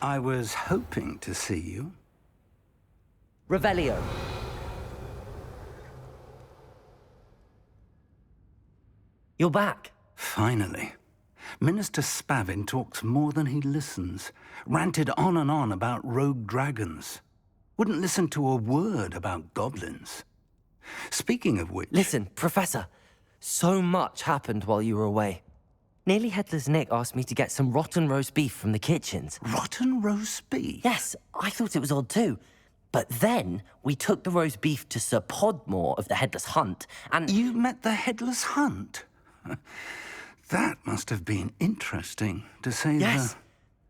I was hoping to see you. Revelio. You're back. Finally. Minister Spavin talks more than he listens. Ranted on and on about rogue dragons. Wouldn't listen to a word about goblins. Speaking of which... Listen, Professor. So much happened while you were away. Nearly Headless Nick asked me to get some rotten roast beef from the kitchens. Rotten roast beef? Yes, I thought it was odd too. But then we took the roast beef to Sir Podmore of the Headless Hunt, and... You met the Headless Hunt? That must have been interesting, to say Yes.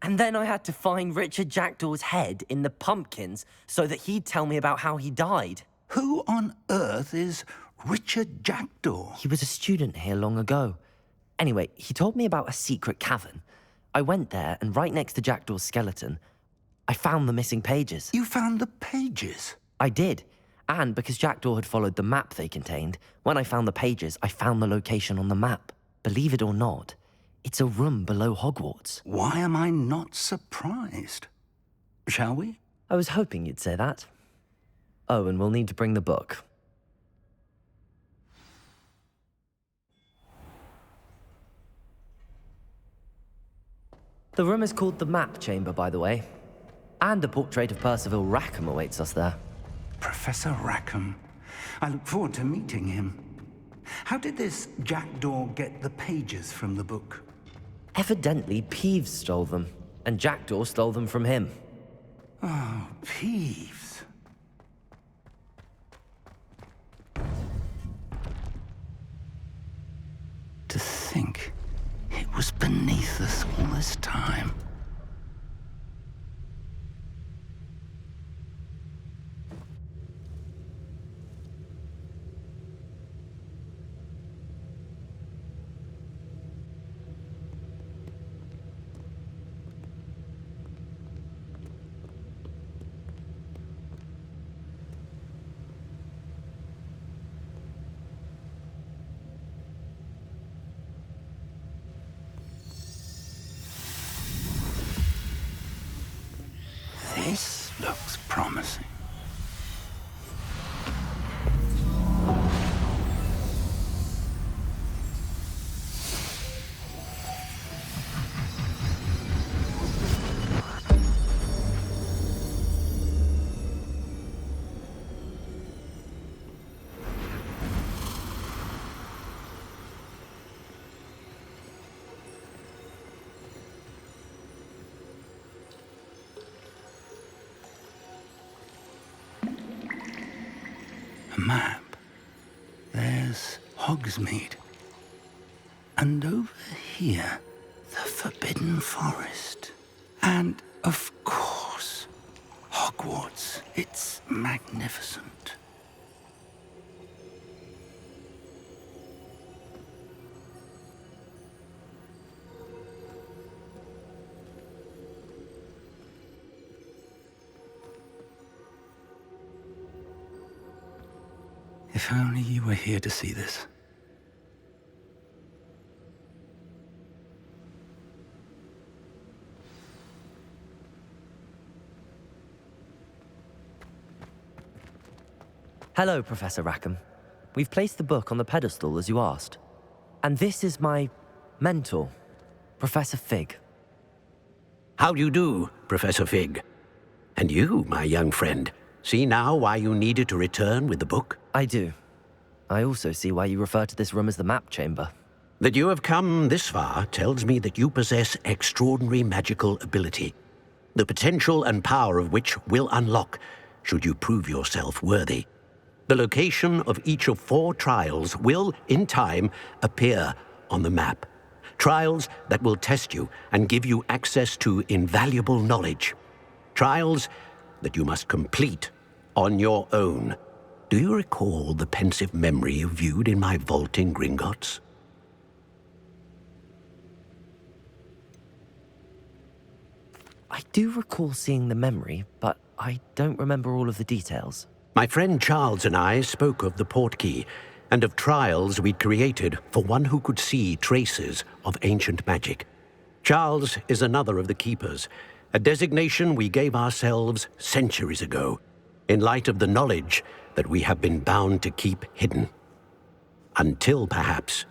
And then I had to find Richard Jackdaw's head in the pumpkins so that he'd tell me about how he died. Who on earth is Richard Jackdaw? He was a student here long ago. Anyway, he told me about a secret cavern. I went there, and right next to Jackdaw's skeleton, I found the missing pages. You found the pages? I did. And because Jackdaw had followed the map they contained, when I found the pages, I found the location on the map. Believe it or not, it's a room below Hogwarts. Why am I not surprised? Shall we? I was hoping you'd say that. Oh, and we'll need to bring the book. The room is called the Map Chamber, by the way. And a portrait of Percival Rackham awaits us there. Professor Rackham. I look forward to meeting him. How did this Jackdaw get the pages from the book? Evidently, Peeves stole them, and Jackdaw stole them from him. Oh, Peeves. To think it was beneath us all this time. This looks promising. A map. There's Hogsmeade. And over here, the Forbidden Forest. And, of course, Hogwarts. It's magnificent. If only you were here to see this. Hello, Professor Rackham. We've placed the book on the pedestal as you asked. And this is my mentor, Professor Fig. How do you do, Professor Fig? And you, my young friend, see now why you needed to return with the book? I do. I also see why you refer to this room as the Map Chamber. That you have come this far tells me that you possess extraordinary magical ability, the potential and power of which will unlock should you prove yourself worthy. The location of each of 4 trials will, in time, appear on the map. Trials that will test you and give you access to invaluable knowledge. Trials that you must complete on your own. Do you recall the pensive memory you viewed in my vault in Gringotts? I do recall seeing the memory, but I don't remember all of the details. My friend Charles and I spoke of the portkey and of trials we'd created for one who could see traces of ancient magic. Charles is another of the keepers, a designation we gave ourselves centuries ago, in light of the knowledge that we have been bound to keep hidden. Until perhaps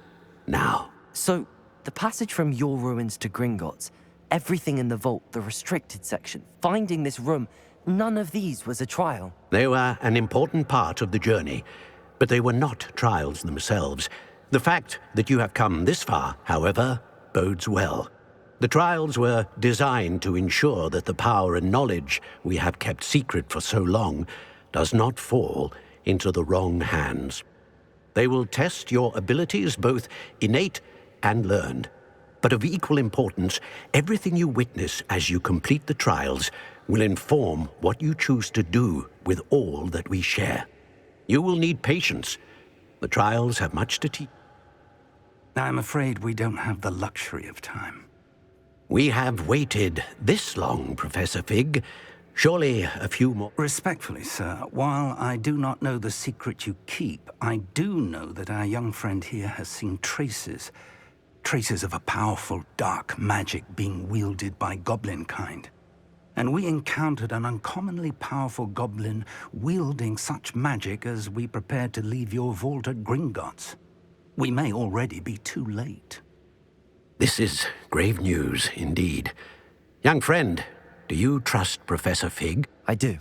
now. So, the passage from your ruins to Gringotts, everything in the vault, the restricted section, finding this room, none of these was a trial. They were an important part of the journey, but they were not trials themselves. The fact that you have come this far, however, bodes well. The trials were designed to ensure that the power and knowledge we have kept secret for so long does not fall into the wrong hands. They will test your abilities, both innate and learned. But of equal importance, everything you witness as you complete the trials will inform what you choose to do with all that we share. You will need patience. The trials have much to teach. I'm afraid we don't have the luxury of time. We have waited this long, Professor Fig. Surely a few more... Respectfully, sir, while I do not know the secret you keep, I do know that our young friend here has seen traces of a powerful dark magic being wielded by goblin kind. And we encountered an uncommonly powerful goblin wielding such magic as we prepared to leave your vault at Gringotts. We may already be too late. This is grave news indeed. Young friend, do you trust Professor Fig? I do.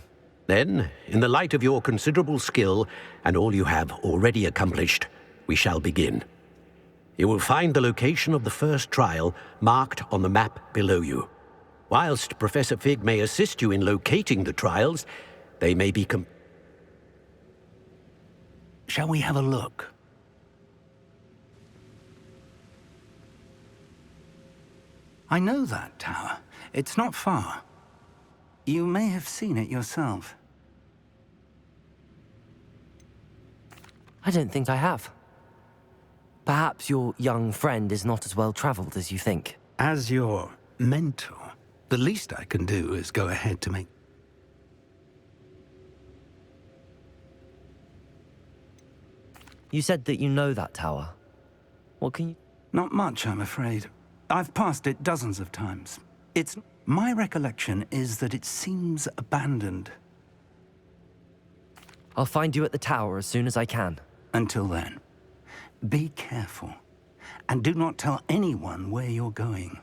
Then, in the light of your considerable skill and all you have already accomplished, we shall begin. You will find the location of the first trial marked on the map below you. Whilst Professor Fig may assist you in locating the trials, they may be Shall we have a look? I know that tower. It's not far. You may have seen it yourself. I don't think I have. Perhaps your young friend is not as well traveled as you think. As your mentor, the least I can do is go ahead to make... You said that you know that tower. What can you... Not much, I'm afraid. I've passed it dozens of times. My recollection is that it seems abandoned. I'll find you at the tower as soon as I can. Until then, be careful, and do not tell anyone where you're going.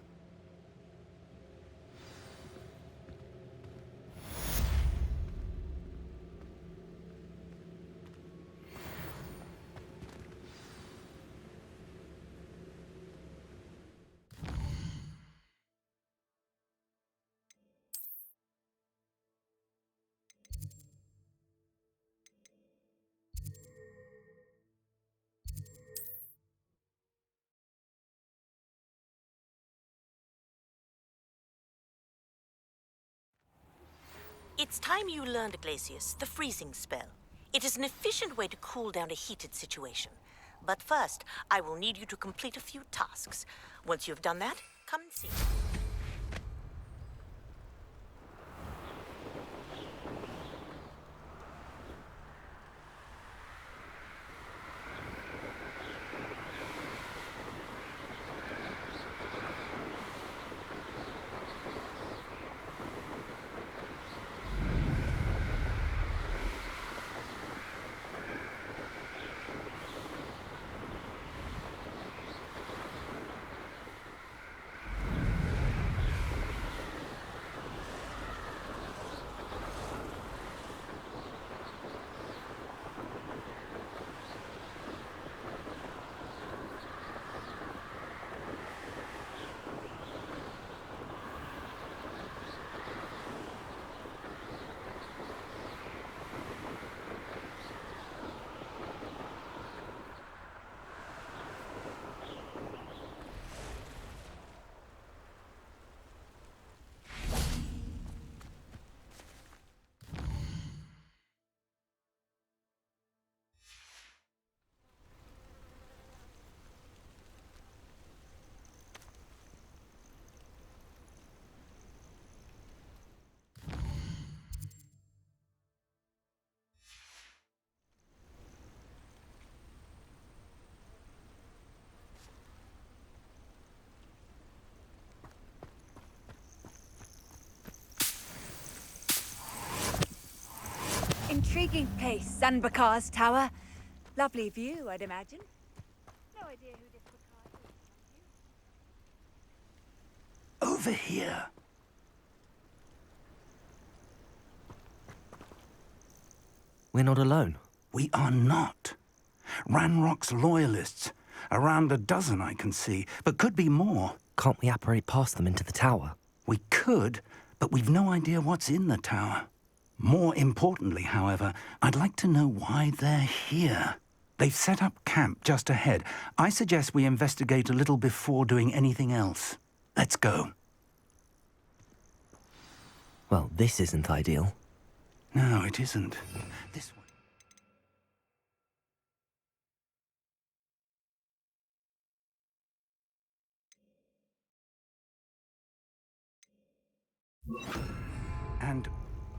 It's time you learned, Glacius, the freezing spell. It is an efficient way to cool down a heated situation. But first, I will need you to complete a few tasks. Once you've done that, come and see me. Intriguing place, Sanbakar's tower. Lovely view, I'd imagine. No idea who this is. Over here. We're not alone. We are not. Ranrock's loyalists. Around a dozen I can see, but could be more. Can't we apparate past them into the tower? We could, but we've no idea what's in the tower. More importantly, however, I'd like to know why they're here. They've set up camp just ahead. I suggest we investigate a little before doing anything else. Let's go. Well, this isn't ideal. No, it isn't. This one. And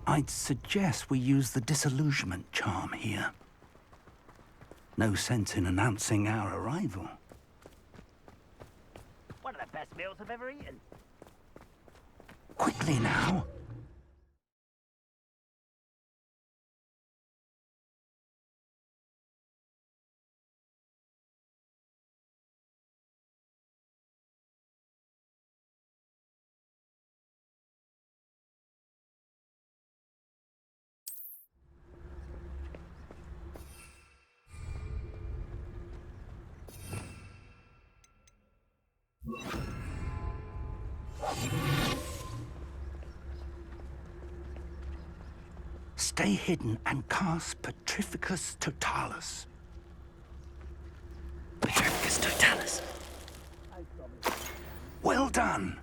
I'd suggest we use the disillusionment charm here. No sense in announcing our arrival. One of the best meals I've ever eaten. Quickly now. Stay hidden and cast Petrificus Totalis. Petrificus Totalis. Well done.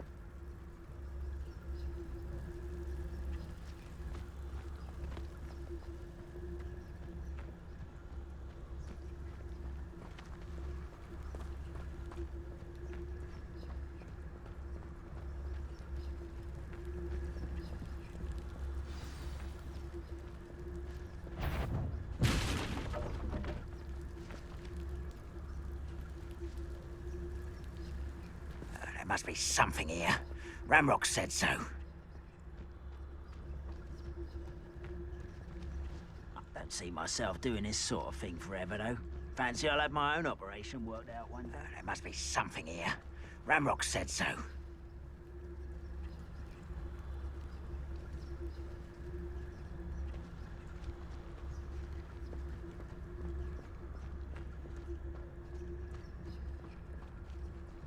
There must be something here. Ramrock said so. I don't see myself doing this sort of thing forever, though. Fancy I'll have my own operation worked out one day. There must be something here. Ramrock said so.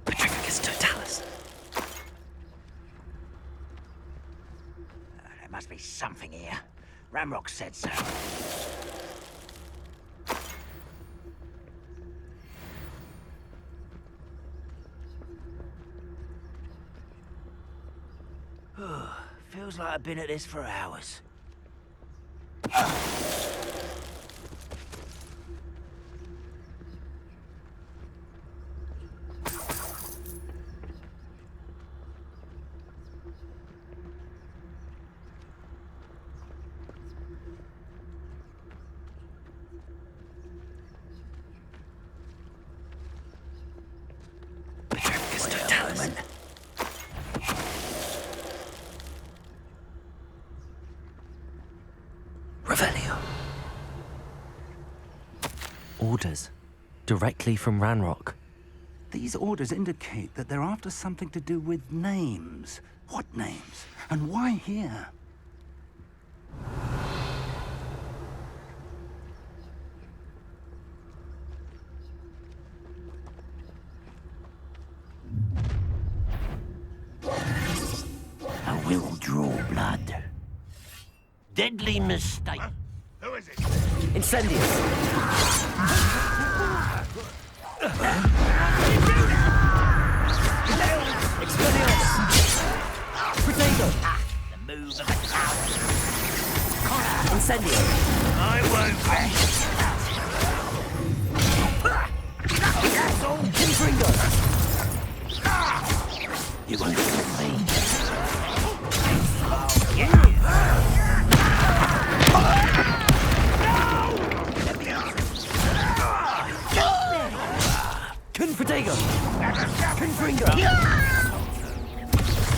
Petrificus Totalis. There must be something here. Ramrock said so. Feels like I've been at this for hours. Petrificus Totalis. Revelio. Orders. Directly from Ranrock. These orders indicate that they're after something to do with names. What names? And why here? I will draw blood. Deadly mistake. Who is it? Incendius. Expelliarmus. Potato. The move of a coward. Incendio. I won't rest. Confringo. You won't kill me. Confringo. Confringo.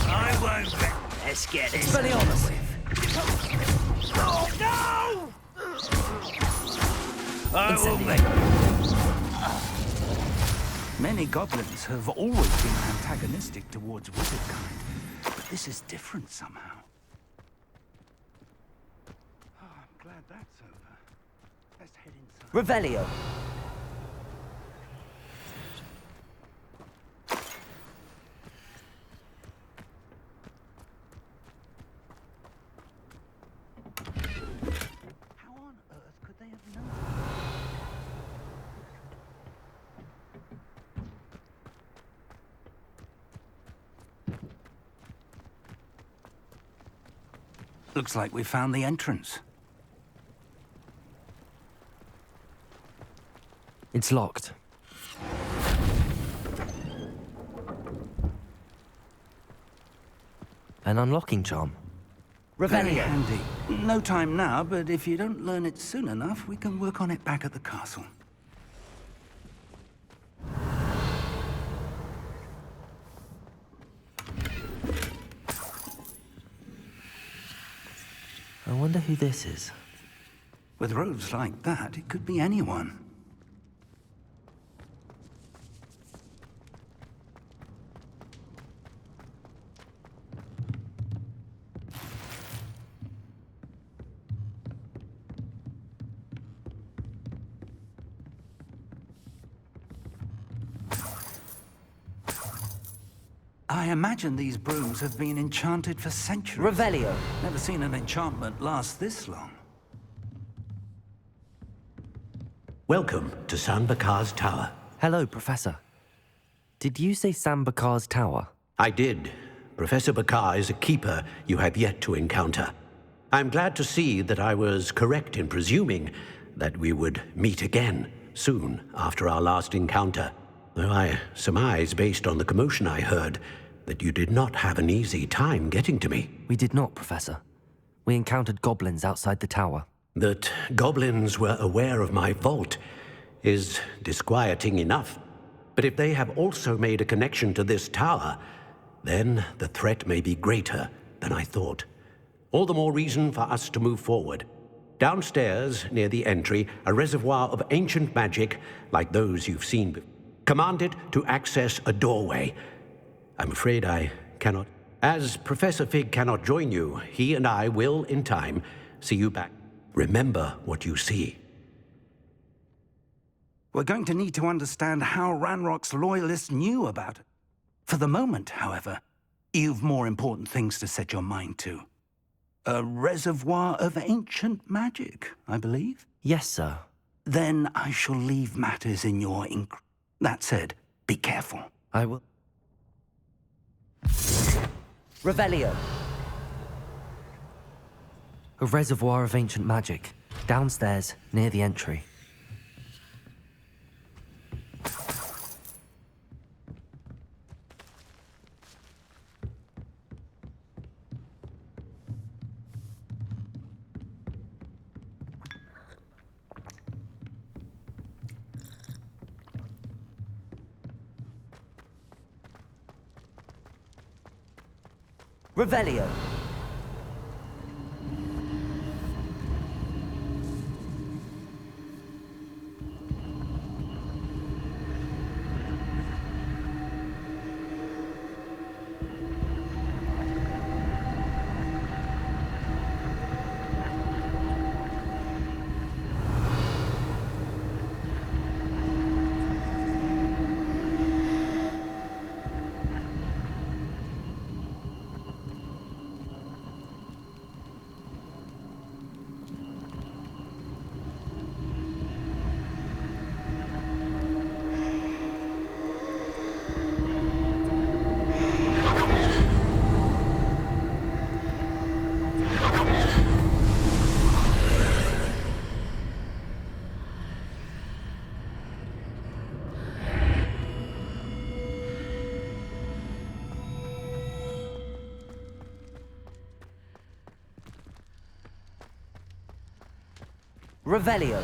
I won't rest. Let's get this. Expelliarmus. Oh, no! Many goblins have always been antagonistic towards wizard kind, but this is different somehow. Oh, I'm glad that's over. Let's head inside. Revelio. How on earth could they have known? Looks like we found the entrance. It's locked. An unlocking charm. Very Revelio. handy. No time now, but if you don't learn it soon enough, we can work on it back at the castle. I wonder who this is. With robes like that, it could be anyone. I imagine these brooms have been enchanted for centuries. Revelio. Never seen an enchantment last this long. Welcome to San Bakar's Tower. Hello, Professor. Did you say Sam Bakar's tower? I did. Professor Bakar is a keeper you have yet to encounter. I'm glad to see that I was correct in presuming that we would meet again soon after our last encounter. Though I surmise, based on the commotion I heard, that you did not have an easy time getting to me. We did not, Professor. We encountered goblins outside the tower. That goblins were aware of my vault is disquieting enough. But if they have also made a connection to this tower, then the threat may be greater than I thought. All the more reason for us to move forward. Downstairs, near the entry, a reservoir of ancient magic like those you've seen before. Command it to access a doorway. I'm afraid I cannot. As Professor Fig cannot join you, he and I will, in time, see you back. Remember what you see. We're going to need to understand how Ranrock's loyalists knew about it. For the moment, however, you've more important things to set your mind to. A reservoir of ancient magic, I believe? Yes, sir. Then I shall leave matters in your That said, be careful. I will. Revelio. A reservoir of ancient magic. Downstairs, near the entry. Revelio. Revelio.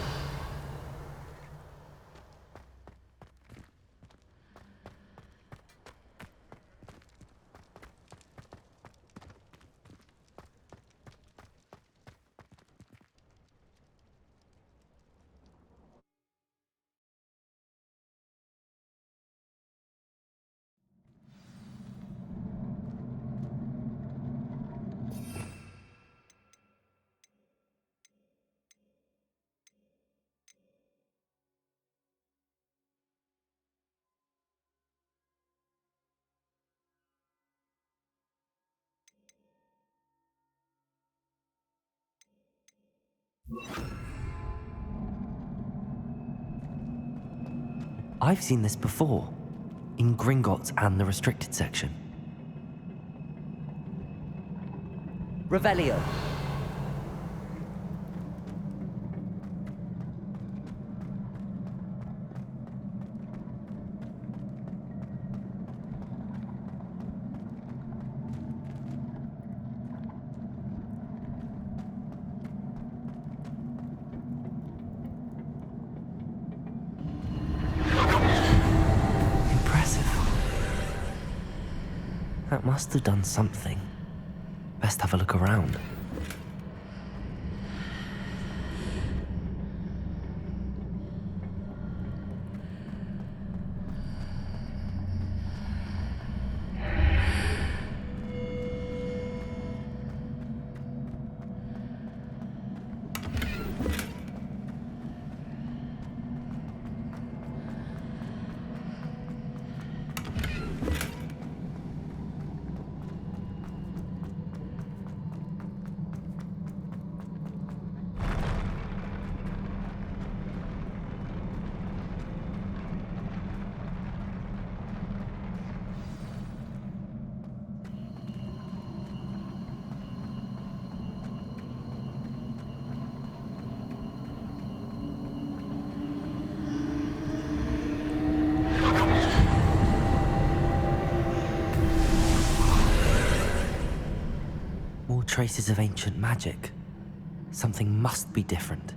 I've seen this before, in Gringotts and the restricted section. Revelio. That must have done something. Best have a look around. Traces of ancient magic. Something must be different.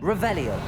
Revelio.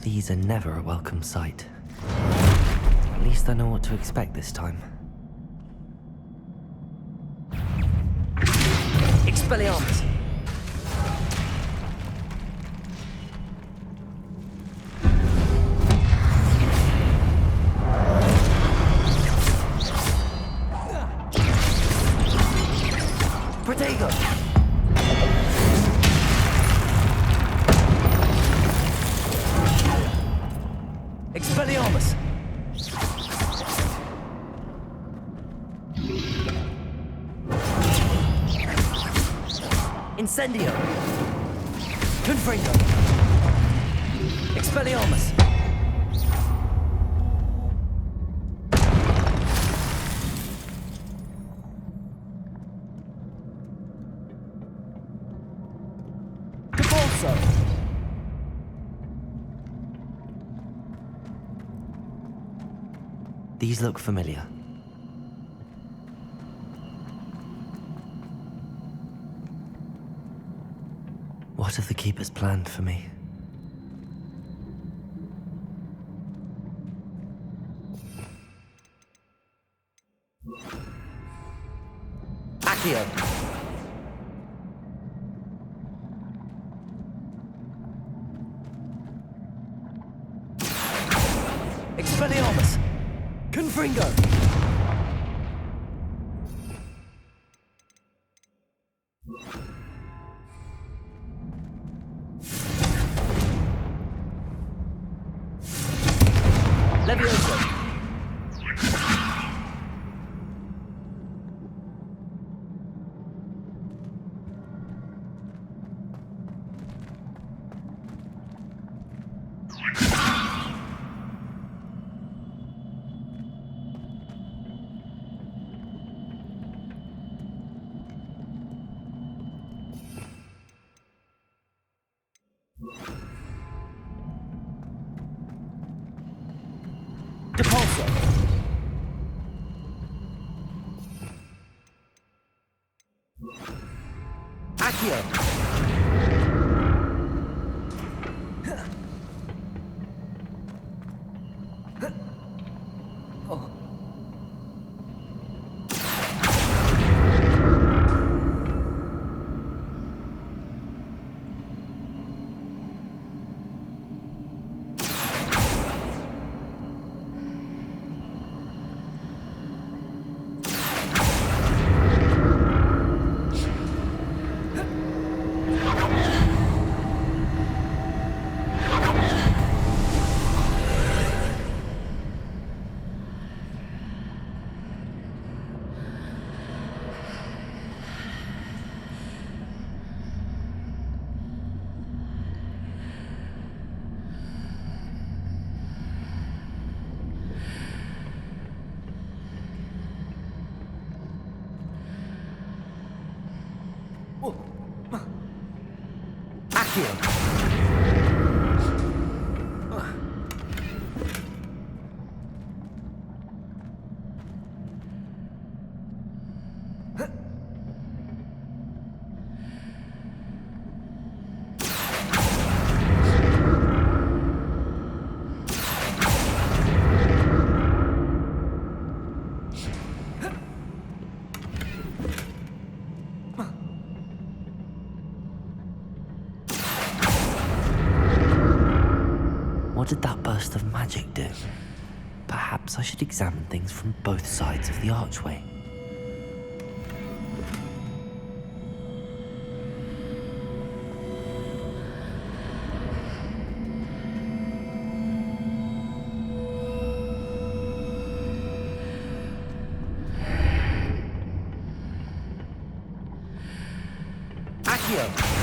These are never a welcome sight. At least I know what to expect this time. Expelliarmus! Protego! Expelliarmus! Incendio! Confringo! Expelliarmus! Capulso! These look familiar. What have the Keepers planned for me? Accio! Fringo! Levioso! Depulso! Accio! Accio! What did that burst of magic do? Perhaps I should examine things from both sides of the archway. Accio!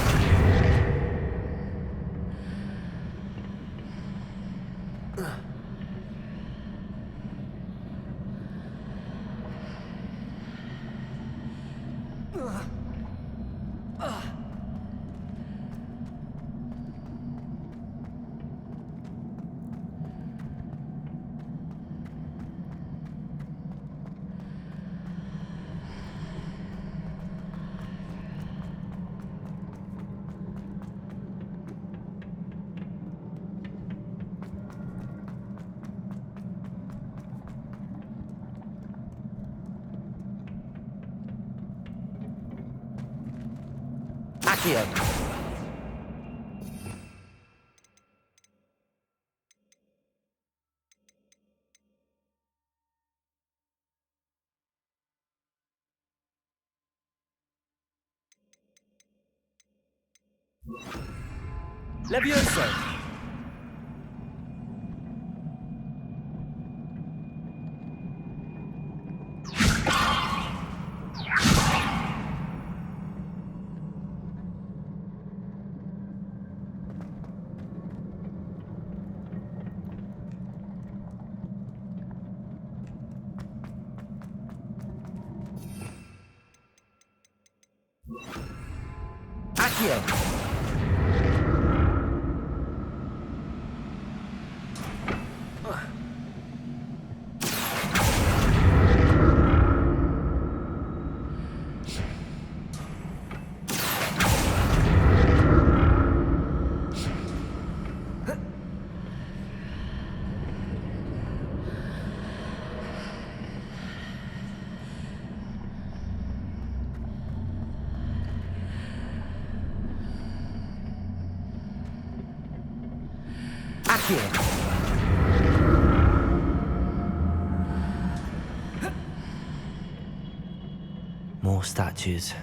Accio! Levioso! Accio! Accio! More statues.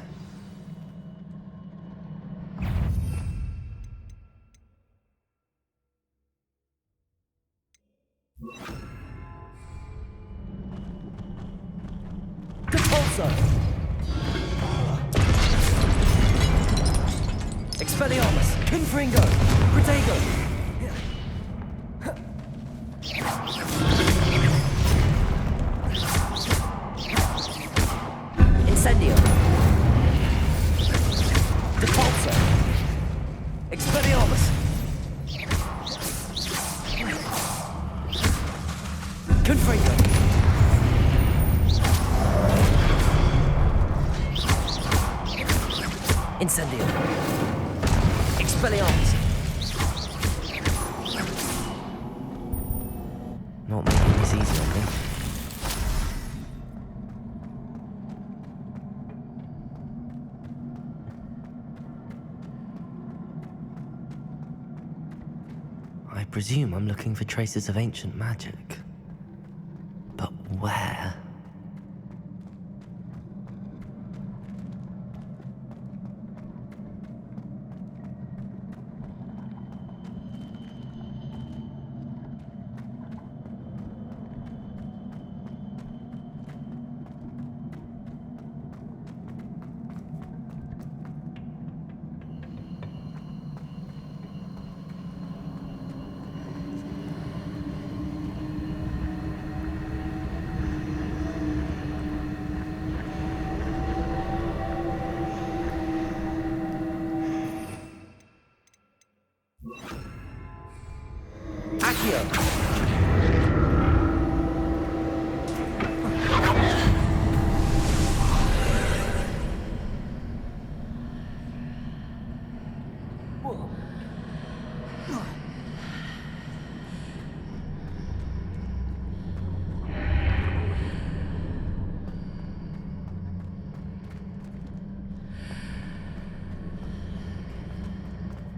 Expelliarmus! Confringo! Protego! Incendio! Depulso! Expelliarmus! Confringo! Incendio! Expelliarmus! Not making this easy on me. I presume I'm looking for traces of ancient magic. But where?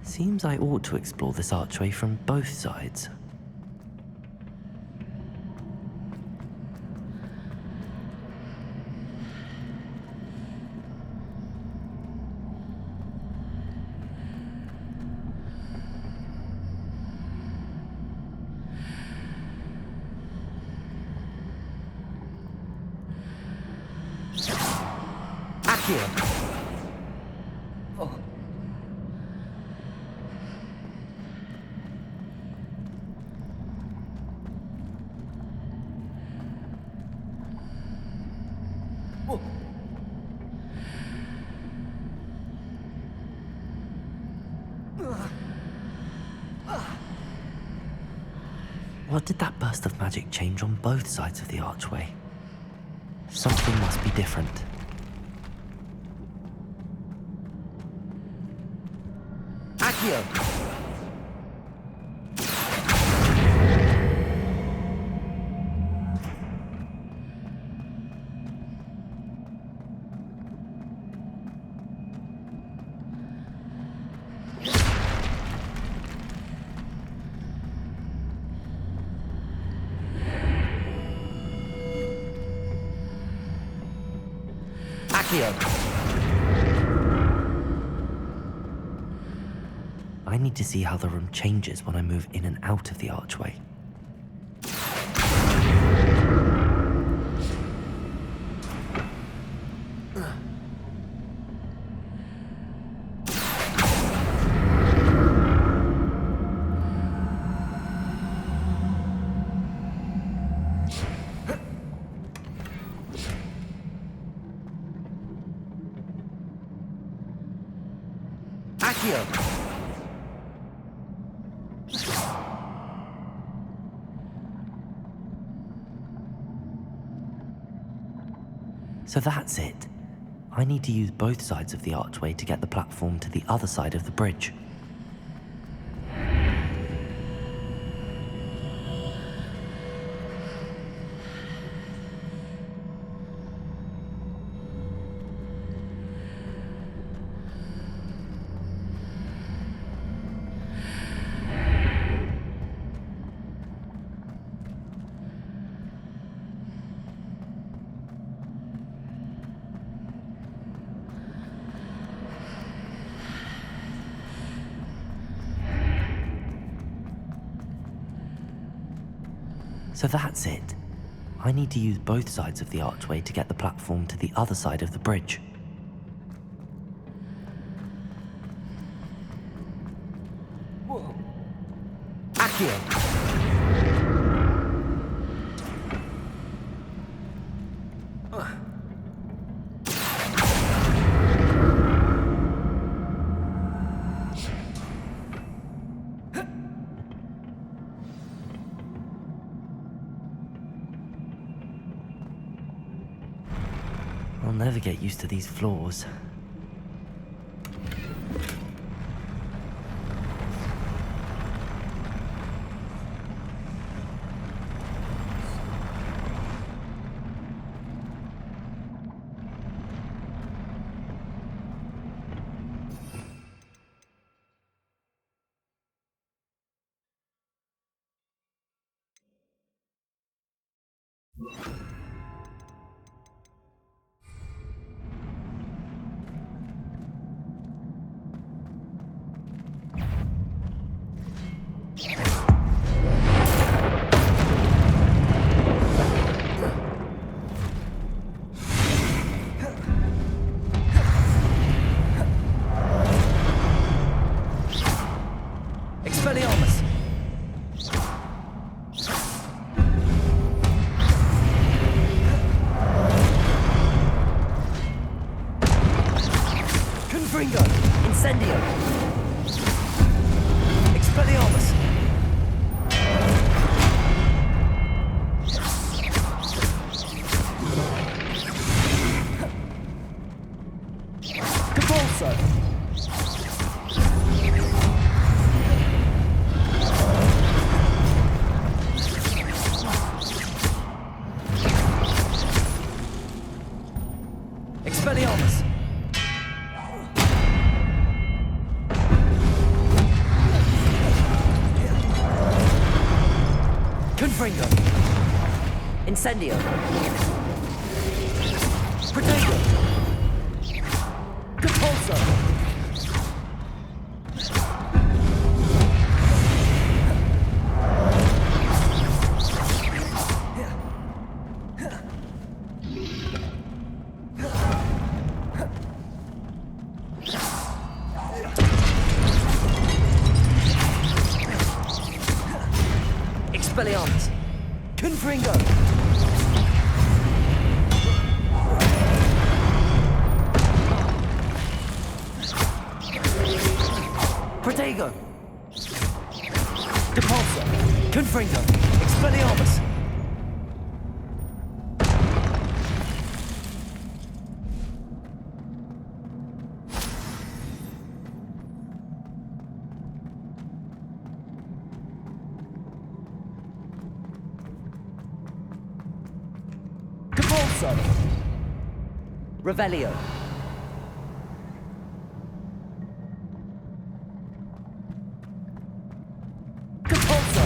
Seems I ought to explore this archway from both sides. Accio! What did that burst of magic change on both sides of the archway? Something must be different. Accio! I need to see how the room changes when I move in and out of the archway. So that's it. I need to use both sides of the archway to get the platform to the other side of the bridge. So that's it. I need to use both sides of the archway to get the platform to the other side of the bridge. Whoa. Accio. I'll never get used to these floors. Expelliarmus. Confringo. Incendio. Expelliarmus. Capulso. Expelliarmus. Confringo. Incendio. Protego. Capulso. Expelliarmus. Confringo. Protego. Capulso. Confringo. Expelliarmus. Capulso. Revelio. Capulso.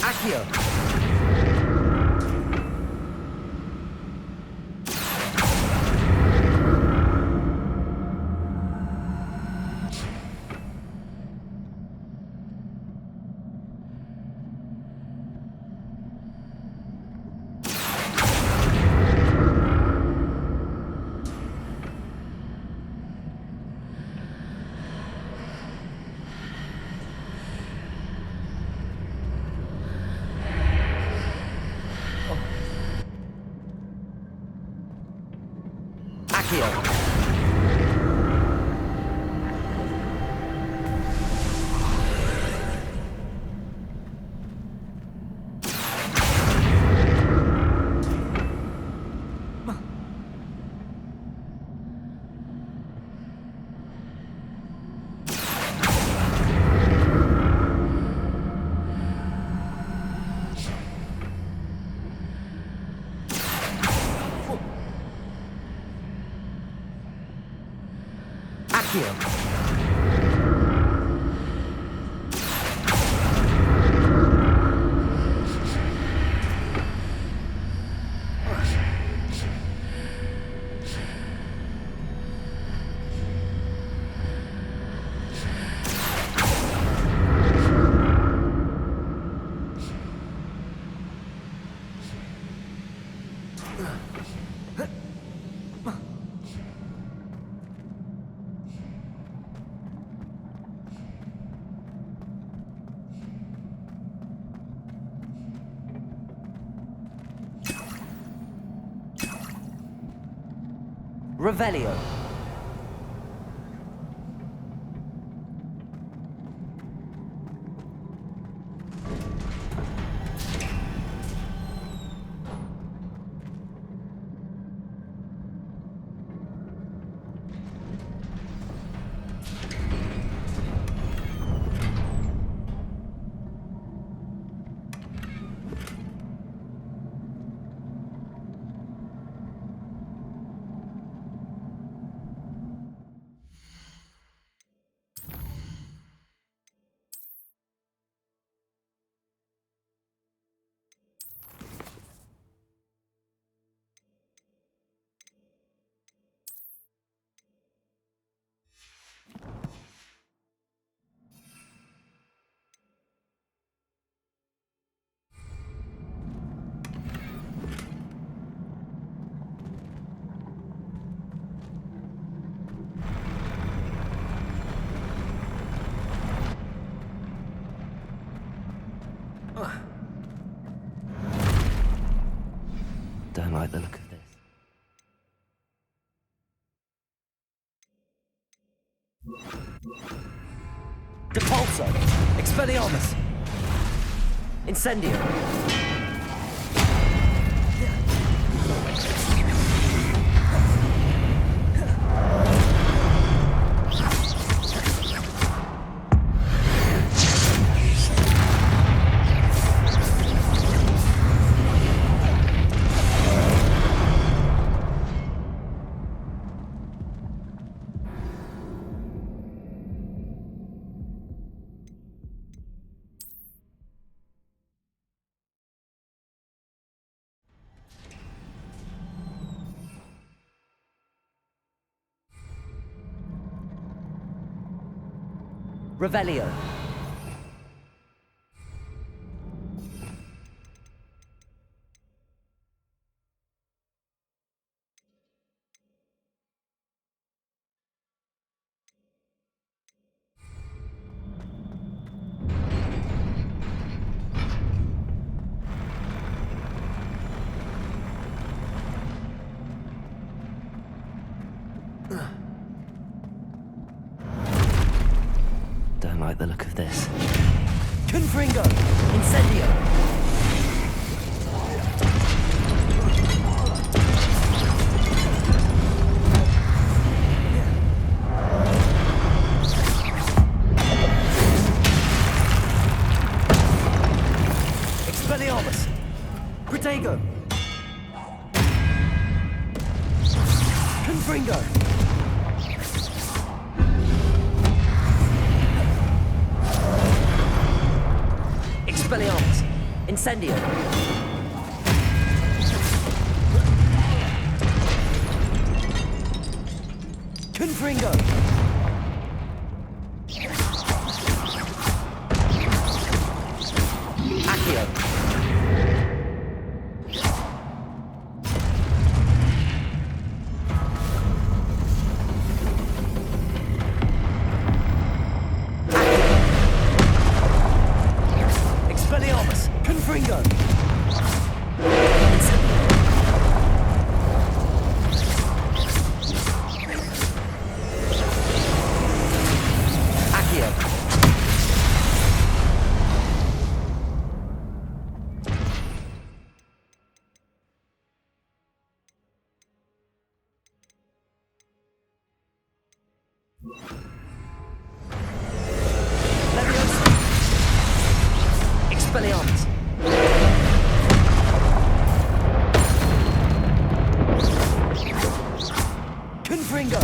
Accio. Accio. Accio. Revelio. Don't like the look of this. Depulso! Expelliarmus! Incendio! Revelio. Don't like the look of this. Confringo! Incendio! Expelliarmus! Protego! Confringo! Expelliarmus! Incendio! Confringo! Accio! Expelliarmus! Confringo! Accio! Leviosa! Expelliarmus! Confringo!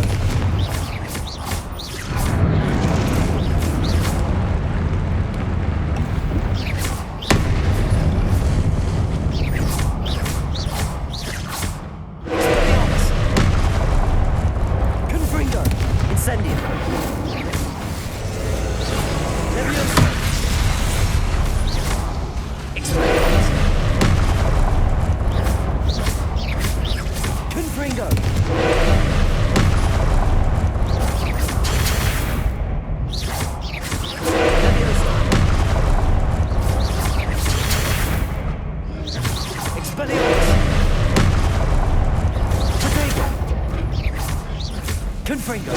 Confringo.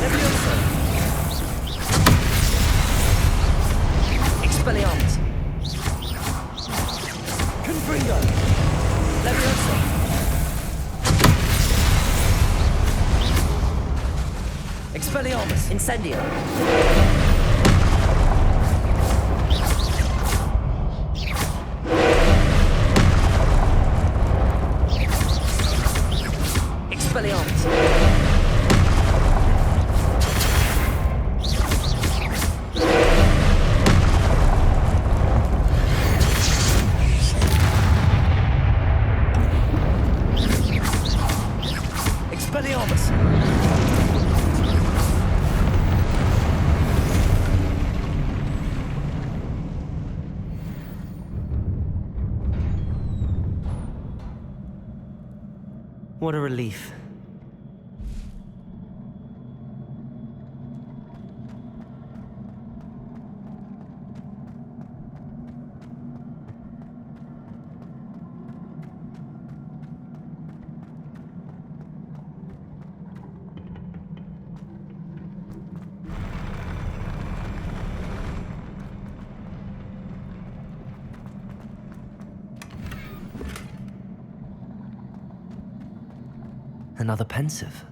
Leviosa. Expelliarmus. Confringo. Leviosa. Expelliarmus. Incendio. Expelliarmus. Expelliarmus. What a relief. Another pensive.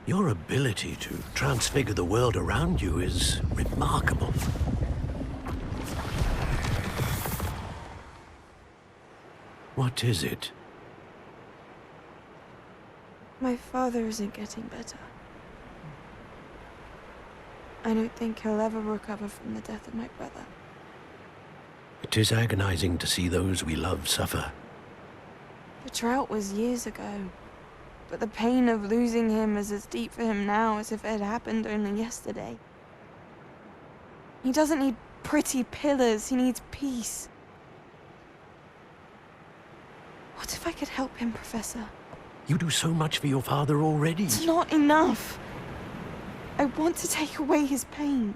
Your ability to transfigure the world around you is remarkable. What is it? My father isn't getting better. I don't think he'll ever recover from the death of my brother. It is agonizing to see those we love suffer. The drought was years ago, but the pain of losing him is as deep for him now as if it had happened only yesterday. He doesn't need pretty pillars, he needs peace. What if I could help him, Professor? You do so much for your father already. It's not enough. I want to take away his pain.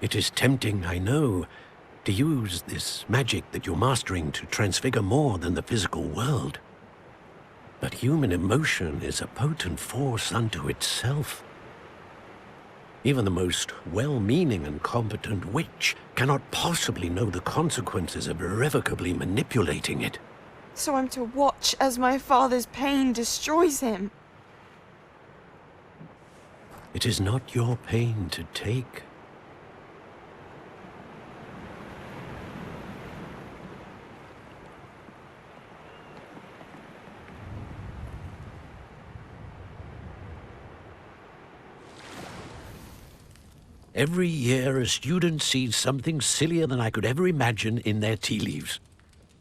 It is tempting, I know, to use this magic that you're mastering to transfigure more than the physical world. But human emotion is a potent force unto itself. Even the most well-meaning and competent witch cannot possibly know the consequences of irrevocably manipulating it. So I'm to watch as my father's pain destroys him. It is not your pain to take. Every year, a student sees something sillier than I could ever imagine in their tea leaves.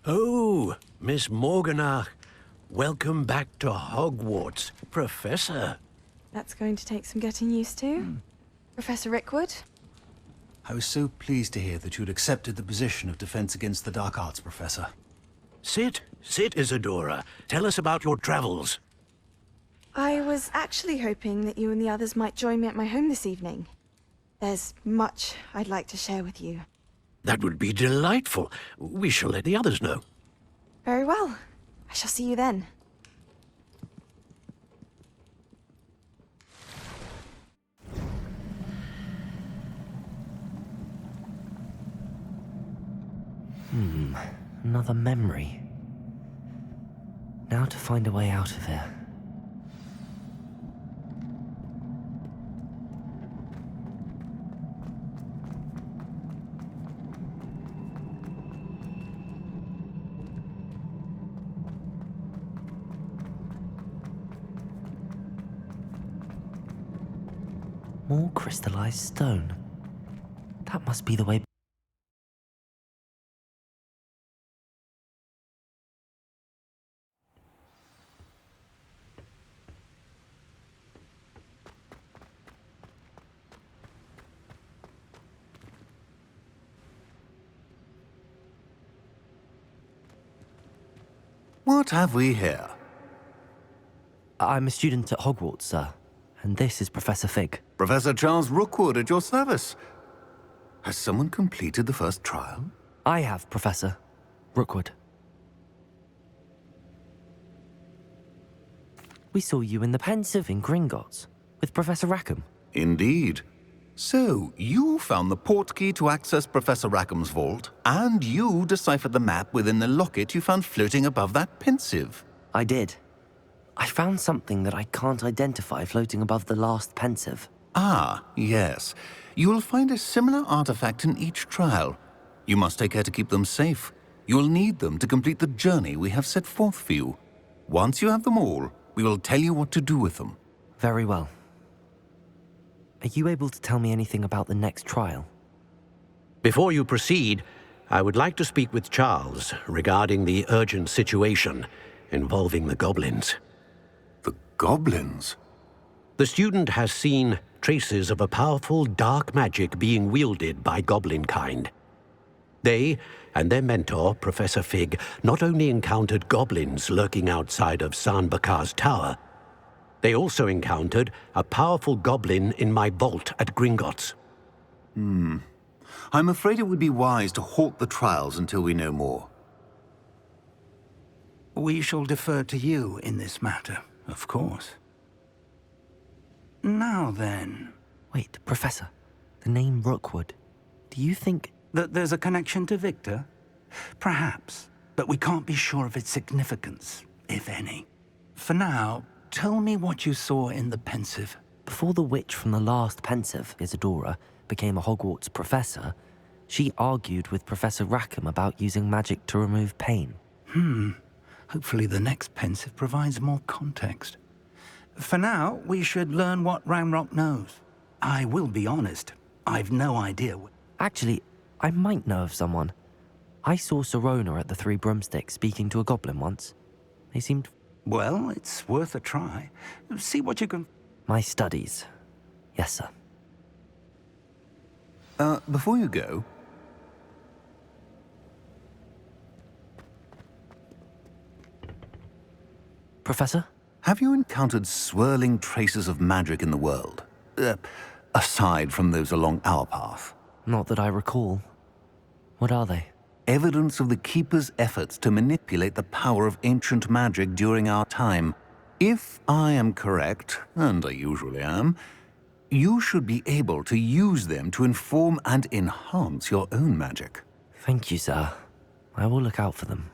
Oh, Miss Morganach, welcome back to Hogwarts, Professor. That's going to take some getting used to. Professor Rickwood? I was so pleased to hear that you'd accepted the position of Defense Against the Dark Arts, Professor. Sit, Isadora. Tell us about your travels. I was actually hoping that you and the others might join me at my home this evening. There's much I'd like to share with you. That would be delightful. We shall let the others know. Very well. I shall see you then. Another memory. Now to find a way out of here. More crystallized stone. That must be the way. What have we here? I'm a student at Hogwarts, sir. And this is Professor Fig. Professor Charles Rookwood at your service. Has someone completed the first trial? I have, Professor Rookwood. We saw you in the Pensive in Gringotts with Professor Rackham. Indeed. So, you found the portkey to access Professor Rackham's vault, and you deciphered the map within the locket you found floating above that Pensive. I did. I found something that I can't identify floating above the last Pensive. Ah, yes. You will find a similar artifact in each trial. You must take care to keep them safe. You will need them to complete the journey we have set forth for you. Once you have them all, we will tell you what to do with them. Very well. Are you able to tell me anything about the next trial? Before you proceed, I would like to speak with Charles regarding the urgent situation involving the goblins. The goblins? The student has seen traces of a powerful dark magic being wielded by goblin kind. They and their mentor, Professor Fig, not only encountered goblins lurking outside of Sanbakar's tower, they also encountered a powerful goblin in my vault at Gringotts. I'm afraid it would be wise to halt the trials until we know more. We shall defer to you in this matter, of course. Now then... Wait, Professor. The name Rookwood. Do you think... that there's a connection to Victor? Perhaps, but we can't be sure of its significance, if any. For now, tell me what you saw in the Pensive. Before the witch from the last Pensive, Isadora, became a Hogwarts professor, she argued with Professor Rackham about using magic to remove pain. Hopefully the next Pensive provides more context. For now, we should learn what Ranrock knows. I will be honest, I've no idea. Actually, I might know of someone. I saw Serona at the Three Broomsticks speaking to a goblin once. They seemed... Well, it's worth a try. See what you can... My studies. Yes, sir. Before you go... Professor? Have you encountered swirling traces of magic in the world? Aside from those along our path? Not that I recall. What are they? Evidence of the Keeper's efforts to manipulate the power of ancient magic during our time. If I am correct, and I usually am, you should be able to use them to inform and enhance your own magic. Thank you, sir. I will look out for them.